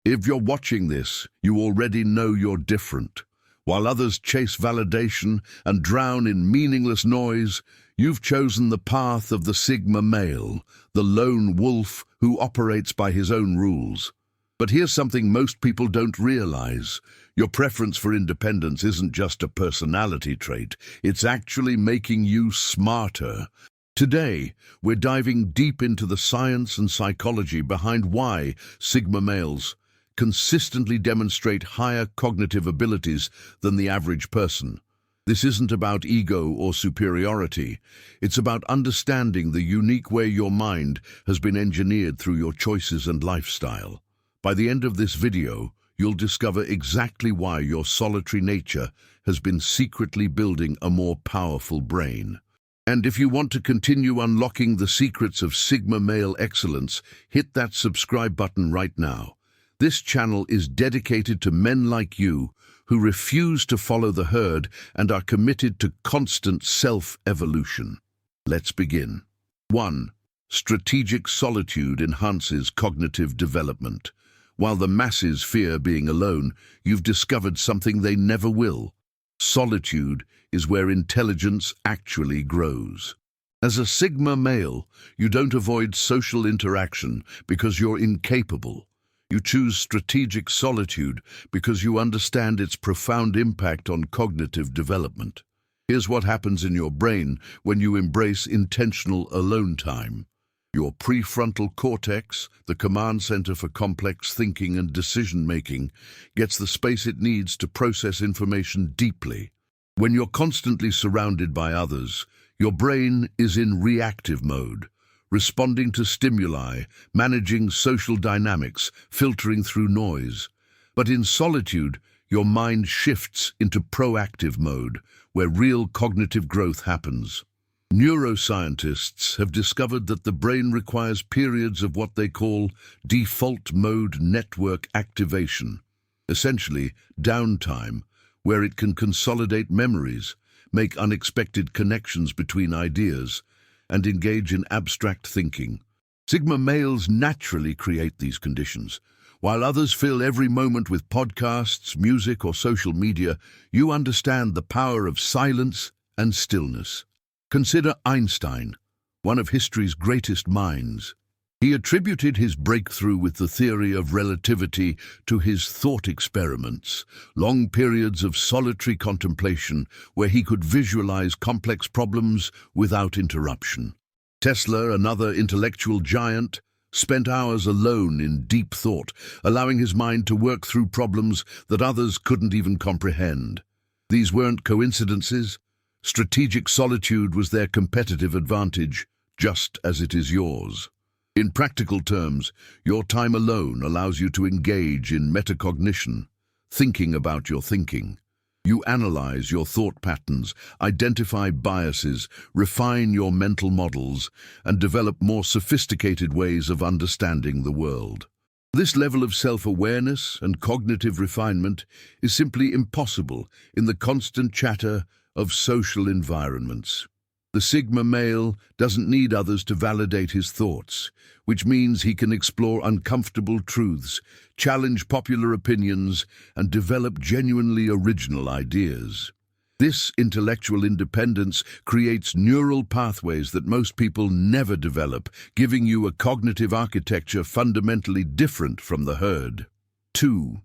If you're watching this, you already know you're different. While others chase validation and drown in meaningless noise, you've chosen the path of the Sigma male, the lone wolf who operates by his own rules. But here's something most people don't realize. Your preference for independence isn't just a personality trait, it's actually making you smarter. Today, we're diving deep into the science and psychology behind why Sigma males consistently demonstrate higher cognitive abilities than the average person. This isn't about ego or superiority. It's about understanding the unique way your mind has been engineered through your choices and lifestyle. By the end of this video, you'll discover exactly why your solitary nature has been secretly building a more powerful brain. And if you want to continue unlocking the secrets of Sigma male excellence, hit that subscribe button right now. This channel is dedicated to men like you who refuse to follow the herd and are committed to constant self-evolution. Let's begin. 1. Strategic solitude enhances cognitive development. While the masses fear being alone, you've discovered something they never will. Solitude is where intelligence actually grows. As a Sigma male, you don't avoid social interaction because you're incapable. You choose strategic solitude because you understand its profound impact on cognitive development. Here's what happens in your brain when you embrace intentional alone time. Your prefrontal cortex, the command center for complex thinking and decision-making, gets the space it needs to process information deeply. When you're constantly surrounded by others, your brain is in reactive mode, responding to stimuli, managing social dynamics, filtering through noise. But in solitude, your mind shifts into proactive mode, where real cognitive growth happens. Neuroscientists have discovered that the brain requires periods of what they call default mode network activation, essentially downtime, where it can consolidate memories, make unexpected connections between ideas, and engage in abstract thinking. Sigma males naturally create these conditions. While others fill every moment with podcasts, music, or social media, you understand the power of silence and stillness. Consider Einstein, one of history's greatest minds. He attributed his breakthrough with the theory of relativity to his thought experiments, long periods of solitary contemplation where he could visualize complex problems without interruption. Tesla, another intellectual giant, spent hours alone in deep thought, allowing his mind to work through problems that others couldn't even comprehend. These weren't coincidences. Strategic solitude was their competitive advantage, just as it is yours. In practical terms, your time alone allows you to engage in metacognition, thinking about your thinking. You analyze your thought patterns, identify biases, refine your mental models, and develop more sophisticated ways of understanding the world. This level of self-awareness and cognitive refinement is simply impossible in the constant chatter of social environments. The Sigma male doesn't need others to validate his thoughts, which means he can explore uncomfortable truths, challenge popular opinions, and develop genuinely original ideas. This intellectual independence creates neural pathways that most people never develop, giving you a cognitive architecture fundamentally different from the herd. 2.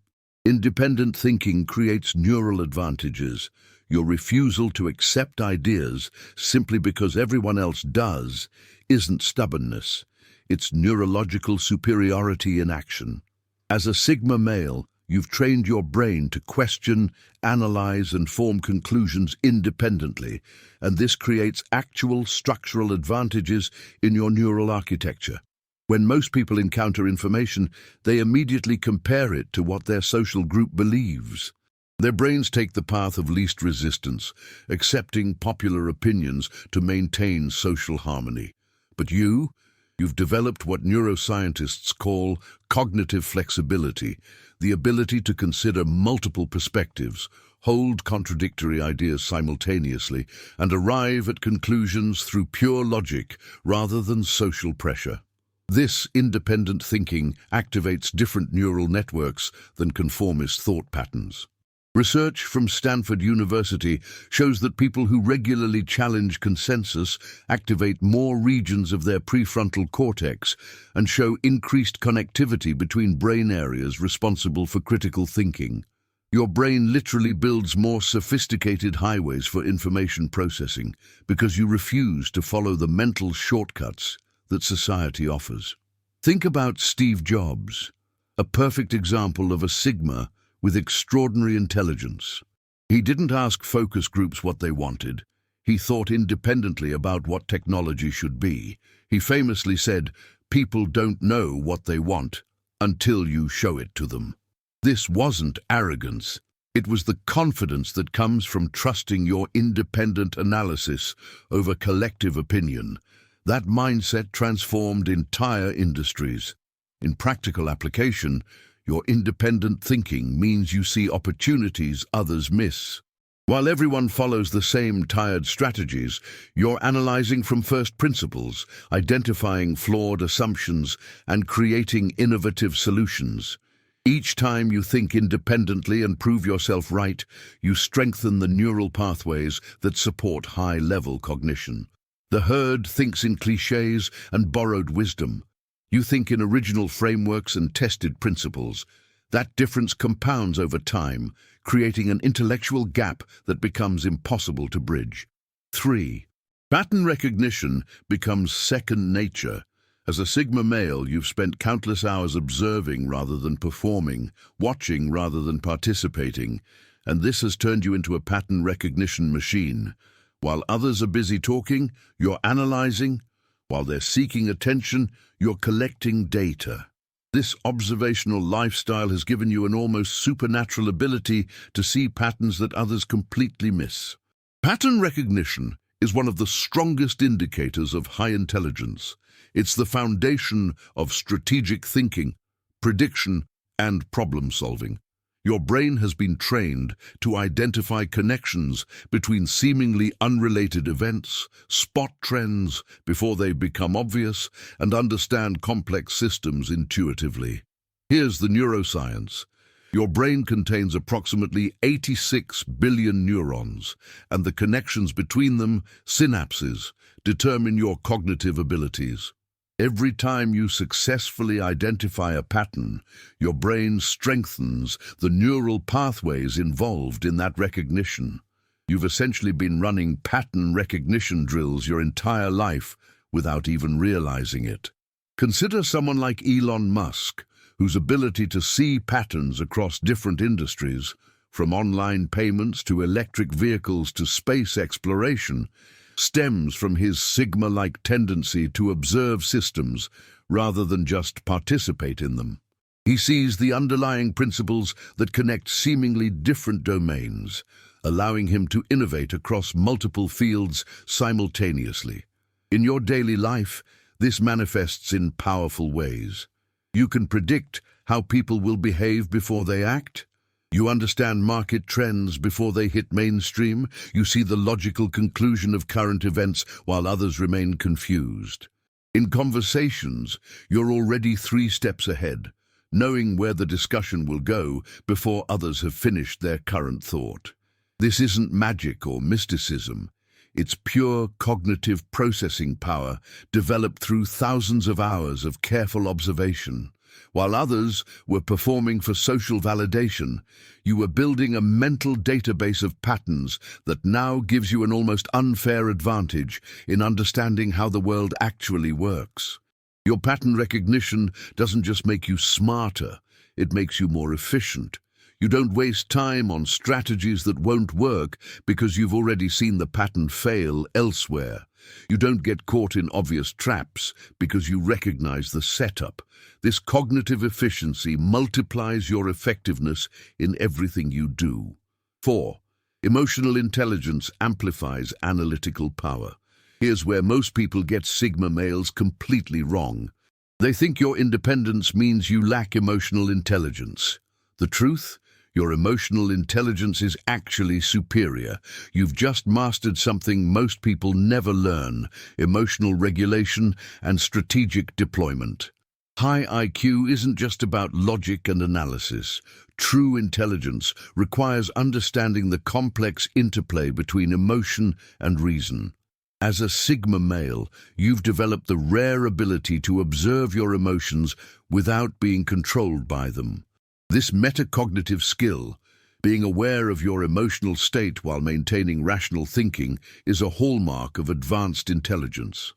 Independent thinking creates neural advantages. Your refusal to accept ideas simply because everyone else does isn't stubbornness. It's neurological superiority in action. As a Sigma male, you've trained your brain to question, analyze, and form conclusions independently, and this creates actual structural advantages in your neural architecture. When most people encounter information, they immediately compare it to what their social group believes. Their brains take the path of least resistance, accepting popular opinions to maintain social harmony. But you've developed what neuroscientists call cognitive flexibility, the ability to consider multiple perspectives, hold contradictory ideas simultaneously, and arrive at conclusions through pure logic rather than social pressure. This independent thinking activates different neural networks than conformist thought patterns. Research from Stanford University shows that people who regularly challenge consensus activate more regions of their prefrontal cortex and show increased connectivity between brain areas responsible for critical thinking. Your brain literally builds more sophisticated highways for information processing because you refuse to follow the mental shortcuts that society offers. Think about Steve Jobs, a perfect example of a Sigma with extraordinary intelligence. He didn't ask focus groups what they wanted. He thought independently about what technology should be. He famously said, "People don't know what they want until you show it to them." This wasn't arrogance. It was the confidence that comes from trusting your independent analysis over collective opinion. That mindset transformed entire industries. In practical application, your independent thinking means you see opportunities others miss. While everyone follows the same tired strategies, you're analyzing from first principles, identifying flawed assumptions, and creating innovative solutions. Each time you think independently and prove yourself right, you strengthen the neural pathways that support high-level cognition. The herd thinks in cliches and borrowed wisdom. You think in original frameworks and tested principles. That difference compounds over time, creating an intellectual gap that becomes impossible to bridge. 3. Pattern recognition becomes second nature. As a Sigma male, you've spent countless hours observing rather than performing, watching rather than participating, and this has turned you into a pattern recognition machine. While others are busy talking, you're analyzing. While they're seeking attention, you're collecting data. This observational lifestyle has given you an almost supernatural ability to see patterns that others completely miss. Pattern recognition is one of the strongest indicators of high intelligence. It's the foundation of strategic thinking, prediction, and problem-solving. Your brain has been trained to identify connections between seemingly unrelated events, spot trends before they become obvious, and understand complex systems intuitively. Here's the neuroscience. Your brain contains approximately 86 billion neurons, and the connections between them, synapses, determine your cognitive abilities. Every time you successfully identify a pattern, your brain strengthens the neural pathways involved in that recognition. You've essentially been running pattern recognition drills your entire life without even realizing it. Consider someone like Elon Musk, whose ability to see patterns across different industries, from online payments to electric vehicles to space exploration, stems from his Sigma-like tendency to observe systems rather than just participate in them. He sees the underlying principles that connect seemingly different domains, allowing him to innovate across multiple fields simultaneously. In your daily life, this manifests in powerful ways. You can predict how people will behave before they act. You understand market trends before they hit mainstream. You see the logical conclusion of current events while others remain confused. In conversations, you're already 3 steps ahead, knowing where the discussion will go before others have finished their current thought. This isn't magic or mysticism. It's pure cognitive processing power developed through thousands of hours of careful observation. While others were performing for social validation, you were building a mental database of patterns that now gives you an almost unfair advantage in understanding how the world actually works. Your pattern recognition doesn't just make you smarter, it makes you more efficient. You don't waste time on strategies that won't work because you've already seen the pattern fail elsewhere. You don't get caught in obvious traps because you recognize the setup. This cognitive efficiency multiplies your effectiveness in everything you do. 4. Emotional intelligence amplifies analytical power. Here's where most people get Sigma males completely wrong. They think your independence means you lack emotional intelligence. The truth? Your emotional intelligence is actually superior. You've just mastered something most people never learn: emotional regulation and strategic deployment. High IQ isn't just about logic and analysis. True intelligence requires understanding the complex interplay between emotion and reason. As a Sigma male, you've developed the rare ability to observe your emotions without being controlled by them. This metacognitive skill, being aware of your emotional state while maintaining rational thinking, is a hallmark of advanced intelligence.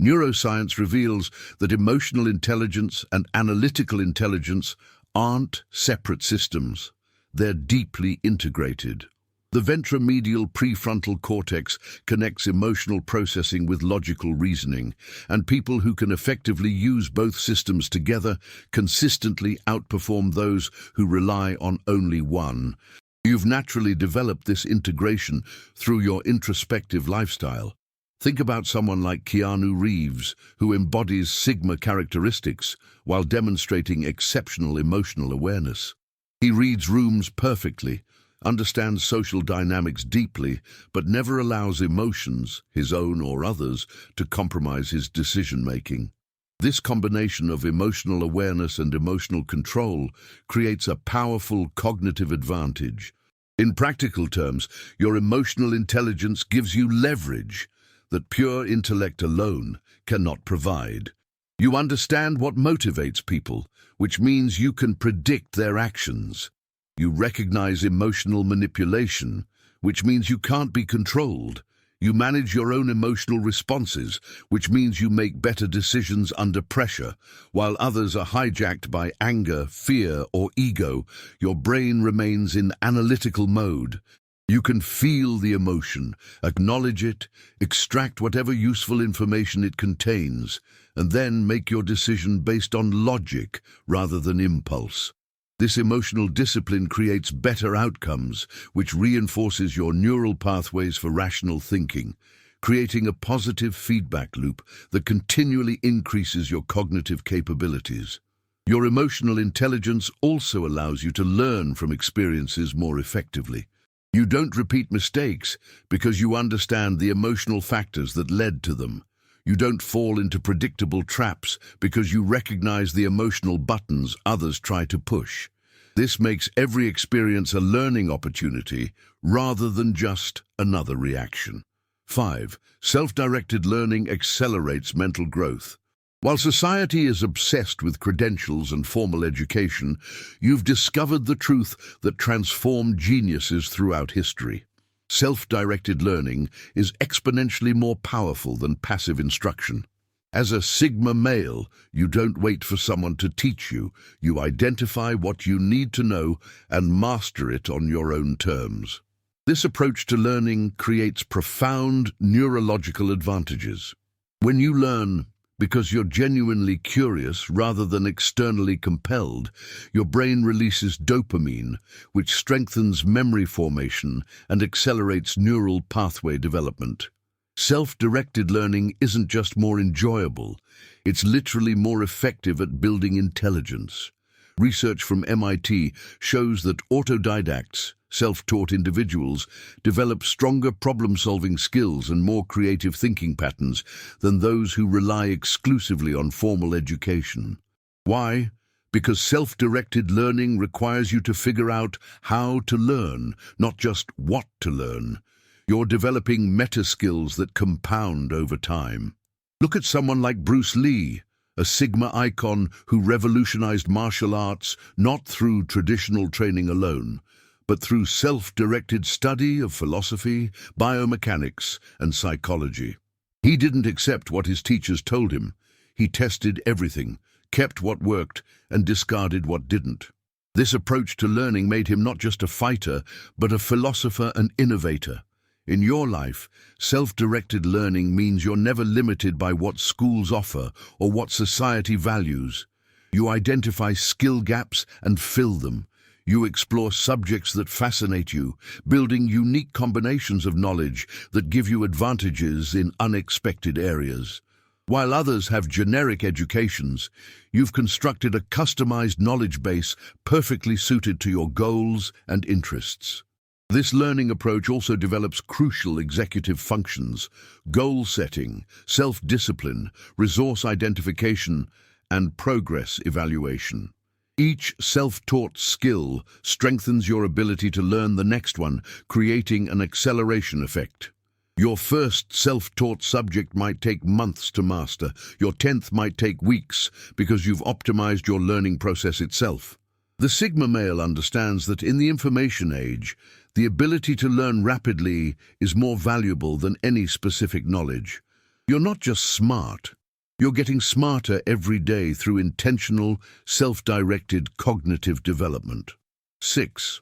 Neuroscience reveals that emotional intelligence and analytical intelligence aren't separate systems. They're deeply integrated. The ventromedial prefrontal cortex connects emotional processing with logical reasoning, and people who can effectively use both systems together consistently outperform those who rely on only one. You've naturally developed this integration through your introspective lifestyle. Think about someone like Keanu Reeves, who embodies Sigma characteristics while demonstrating exceptional emotional awareness. He reads rooms perfectly, understands social dynamics deeply, but never allows emotions, his own or others, to compromise his decision-making. This combination of emotional awareness and emotional control creates a powerful cognitive advantage. In practical terms, your emotional intelligence gives you leverage that pure intellect alone cannot provide. You understand what motivates people, which means you can predict their actions. You recognize emotional manipulation, which means you can't be controlled. You manage your own emotional responses, which means you make better decisions under pressure. While others are hijacked by anger, fear, or ego, your brain remains in analytical mode. You can feel the emotion, acknowledge it, extract whatever useful information it contains, and then make your decision based on logic rather than impulse. This emotional discipline creates better outcomes, which reinforces your neural pathways for rational thinking, creating a positive feedback loop that continually increases your cognitive capabilities. Your emotional intelligence also allows you to learn from experiences more effectively. You don't repeat mistakes because you understand the emotional factors that led to them. You don't fall into predictable traps because you recognize the emotional buttons others try to push. This makes every experience a learning opportunity rather than just another reaction. 5. Self-directed learning accelerates mental growth. While society is obsessed with credentials and formal education, you've discovered the truth that transformed geniuses throughout history. Self-directed learning is exponentially more powerful than passive instruction. As a Sigma male, you don't wait for someone to teach you. You identify what you need to know and master it on your own terms. This approach to learning creates profound neurological advantages. When you learn because you're genuinely curious rather than externally compelled, your brain releases dopamine, which strengthens memory formation and accelerates neural pathway development. Self-directed learning isn't just more enjoyable, it's literally more effective at building intelligence. Research from MIT shows that autodidacts, self-taught individuals, develop stronger problem-solving skills and more creative thinking patterns than those who rely exclusively on formal education. Why? Because self-directed learning requires you to figure out how to learn, not just what to learn. You're developing meta-skills that compound over time. Look at someone like Bruce Lee, a Sigma icon who revolutionized martial arts not through traditional training alone, but through self-directed study of philosophy, biomechanics, and psychology. He didn't accept what his teachers told him. He tested everything, kept what worked, and discarded what didn't. This approach to learning made him not just a fighter, but a philosopher and innovator. In your life, self-directed learning means you're never limited by what schools offer or what society values. You identify skill gaps and fill them. You explore subjects that fascinate you, building unique combinations of knowledge that give you advantages in unexpected areas. While others have generic educations, you've constructed a customized knowledge base perfectly suited to your goals and interests. This learning approach also develops crucial executive functions: goal setting, self-discipline, resource identification, and progress evaluation. Each self-taught skill strengthens your ability to learn the next one, creating an acceleration effect. Your first self-taught subject might take months to master. Your 10th might take weeks because you've optimized your learning process itself. The Sigma male understands that in the information age, the ability to learn rapidly is more valuable than any specific knowledge. You're not just smart, you're getting smarter every day through intentional, self-directed cognitive development. 6.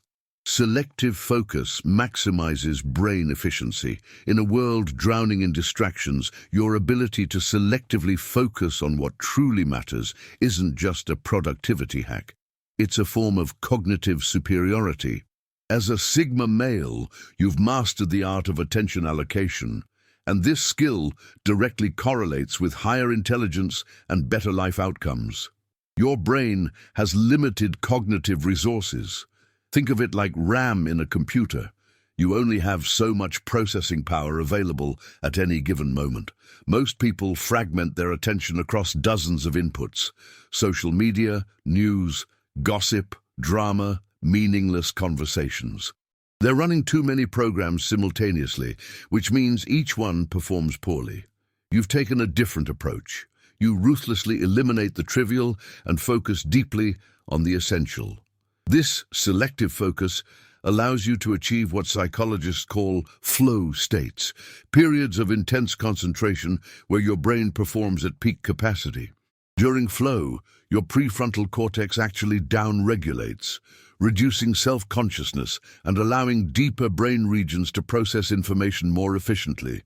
Selective focus maximizes brain efficiency. In a world drowning in distractions, your ability to selectively focus on what truly matters isn't just a productivity hack. It's a form of cognitive superiority. As a Sigma male, you've mastered the art of attention allocation, and this skill directly correlates with higher intelligence and better life outcomes. Your brain has limited cognitive resources. Think of it like RAM in a computer. You only have so much processing power available at any given moment. Most people fragment their attention across dozens of inputs: social media, news, gossip, drama, meaningless conversations. They're running too many programs simultaneously, which means each one performs poorly. You've taken a different approach. You ruthlessly eliminate the trivial and focus deeply on the essential. This selective focus allows you to achieve what psychologists call flow states, periods of intense concentration where your brain performs at peak capacity. During flow, your prefrontal cortex actually downregulates, reducing self-consciousness and allowing deeper brain regions to process information more efficiently.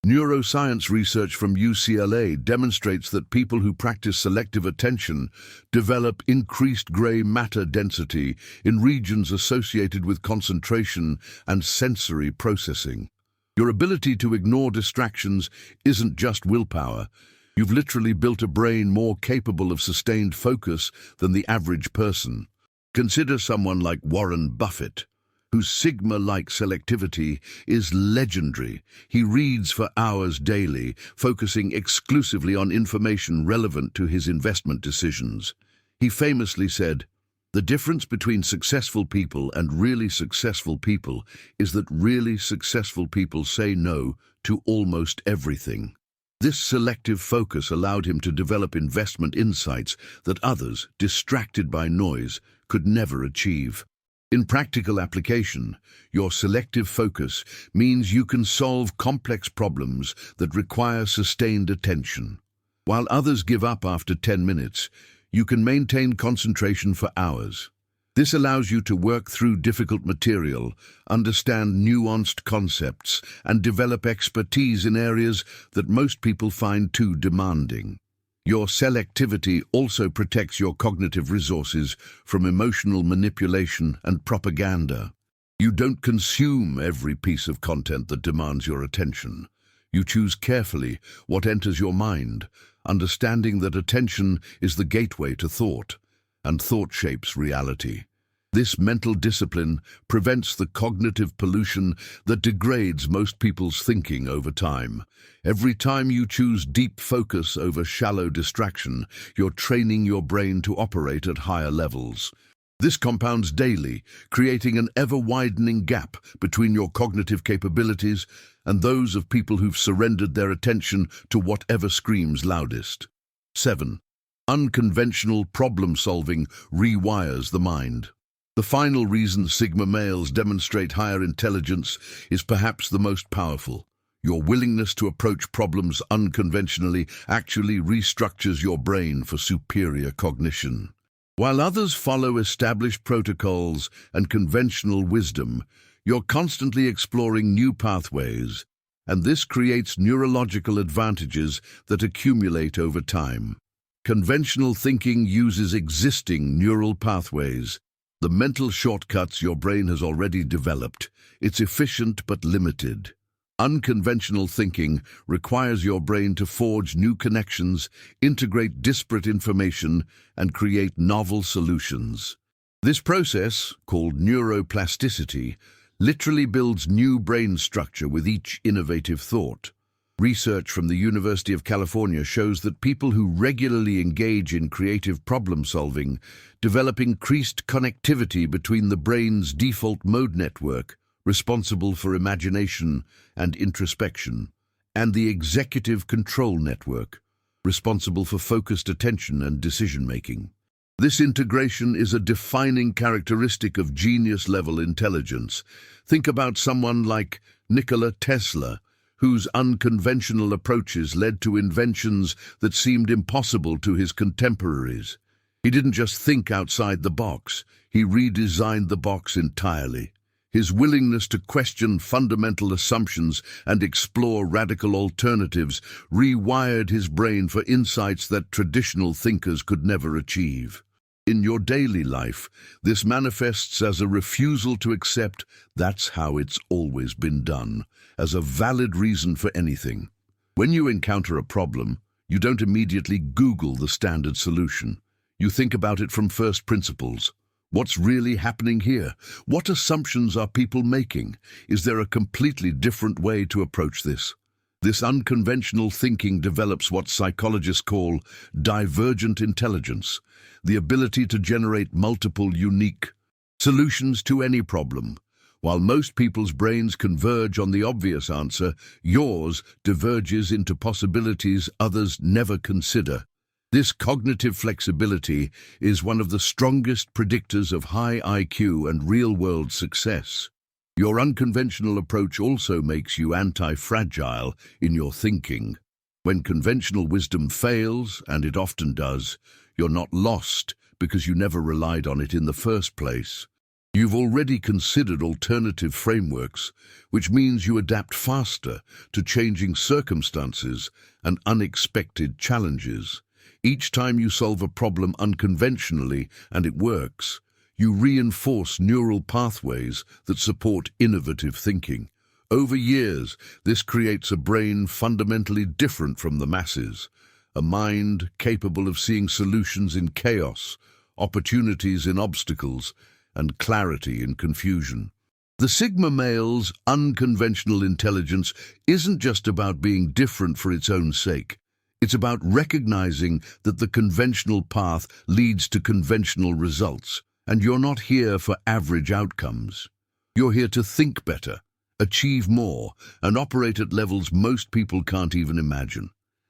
Neuroscience research from UCLA demonstrates that people who practice selective attention develop increased gray matter density in regions associated with concentration and sensory processing. Your ability to ignore distractions isn't just willpower. You've literally built a brain more capable of sustained focus than the average person. Consider someone like Warren Buffett, whose Sigma-like selectivity is legendary. He reads for hours daily, focusing exclusively on information relevant to his investment decisions. He famously said, "The difference between successful people and really successful people is that really successful people say no to almost everything." This selective focus allowed him to develop investment insights that others, distracted by noise, could never achieve. In practical application, your selective focus means you can solve complex problems that require sustained attention. While others give up after 10 minutes, you can maintain concentration for hours. This allows you to work through difficult material, understand nuanced concepts, and develop expertise in areas that most people find too demanding. Your selectivity also protects your cognitive resources from emotional manipulation and propaganda. You don't consume every piece of content that demands your attention. You choose carefully what enters your mind, understanding that attention is the gateway to thought, and thought shapes reality. This mental discipline prevents the cognitive pollution that degrades most people's thinking over time. Every time you choose deep focus over shallow distraction, you're training your brain to operate at higher levels. This compounds daily, creating an ever-widening gap between your cognitive capabilities and those of people who've surrendered their attention to whatever screams loudest. 7. Unconventional problem-solving rewires the mind. The final reason Sigma males demonstrate higher intelligence is perhaps the most powerful. Your willingness to approach problems unconventionally actually restructures your brain for superior cognition. While others follow established protocols and conventional wisdom, you're constantly exploring new pathways, and this creates neurological advantages that accumulate over time. Conventional thinking uses existing neural pathways, the mental shortcuts your brain has already developed. It's efficient but limited. Unconventional thinking requires your brain to forge new connections, integrate disparate information, and create novel solutions. This process, called neuroplasticity, literally builds new brain structure with each innovative thought. Research from the University of California shows that people who regularly engage in creative problem-solving develop increased connectivity between the brain's default mode network, responsible for imagination and introspection, and the executive control network, responsible for focused attention and decision-making. This integration is a defining characteristic of genius-level intelligence. Think about someone like Nikola Tesla, whose unconventional approaches led to inventions that seemed impossible to his contemporaries. He didn't just think outside the box, he redesigned the box entirely. His willingness to question fundamental assumptions and explore radical alternatives rewired his brain for insights that traditional thinkers could never achieve. In your daily life, this manifests as a refusal to accept "that's how it's always been done" as a valid reason for anything. When you encounter a problem, you don't immediately Google the standard solution. You think about it from first principles. What's really happening here? What assumptions are people making? Is there a completely different way to approach this? This unconventional thinking develops what psychologists call divergent intelligence, the ability to generate multiple unique solutions to any problem. While most people's brains converge on the obvious answer, yours diverges into possibilities others never consider. This cognitive flexibility is one of the strongest predictors of high IQ and real-world success. Your unconventional approach also makes you anti-fragile in your thinking. When conventional wisdom fails, and it often does, you're not lost because you never relied on it in the first place. You've already considered alternative frameworks, which means you adapt faster to changing circumstances and unexpected challenges. Each time you solve a problem unconventionally and it works, you reinforce neural pathways that support innovative thinking. Over years, this creates a brain fundamentally different from the masses, a mind capable of seeing solutions in chaos, opportunities in obstacles, and clarity in confusion. The Sigma male's unconventional intelligence isn't just about being different for its own sake. It's about recognizing that the conventional path leads to conventional results, and you're not here for average outcomes. You're here to think better, achieve more, and operate at levels most people can't even imagine.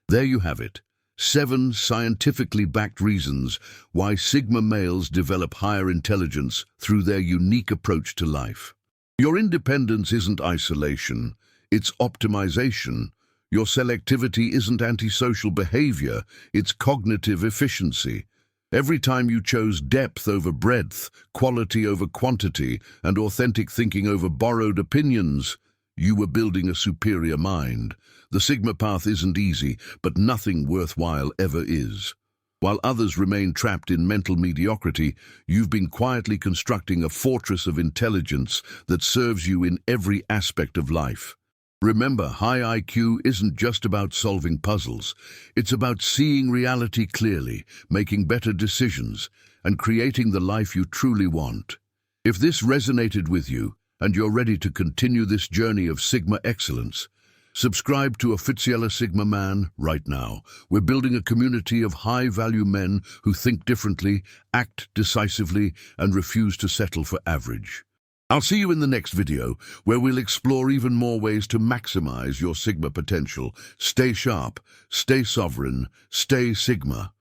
There you have it. 7 scientifically backed reasons why Sigma males develop higher intelligence through their unique approach to life. Your independence isn't isolation, it's optimization. Your selectivity isn't antisocial behavior, it's cognitive efficiency. Every time you chose depth over breadth, quality over quantity, and authentic thinking over borrowed opinions, you were building a superior mind. The Sigma path isn't easy, but nothing worthwhile ever is. While others remain trapped in mental mediocrity, you've been quietly constructing a fortress of intelligence that serves you in every aspect of life. Remember, high IQ isn't just about solving puzzles. It's about seeing reality clearly, making better decisions, and creating the life you truly want. If this resonated with you, and you're ready to continue this journey of Sigma excellence, subscribe to Officiella Sigma Man right now. We're building a community of high-value men who think differently, act decisively, and refuse to settle for average. I'll see you in the next video, where we'll explore even more ways to maximize your Sigma potential. Stay sharp, stay sovereign, stay Sigma.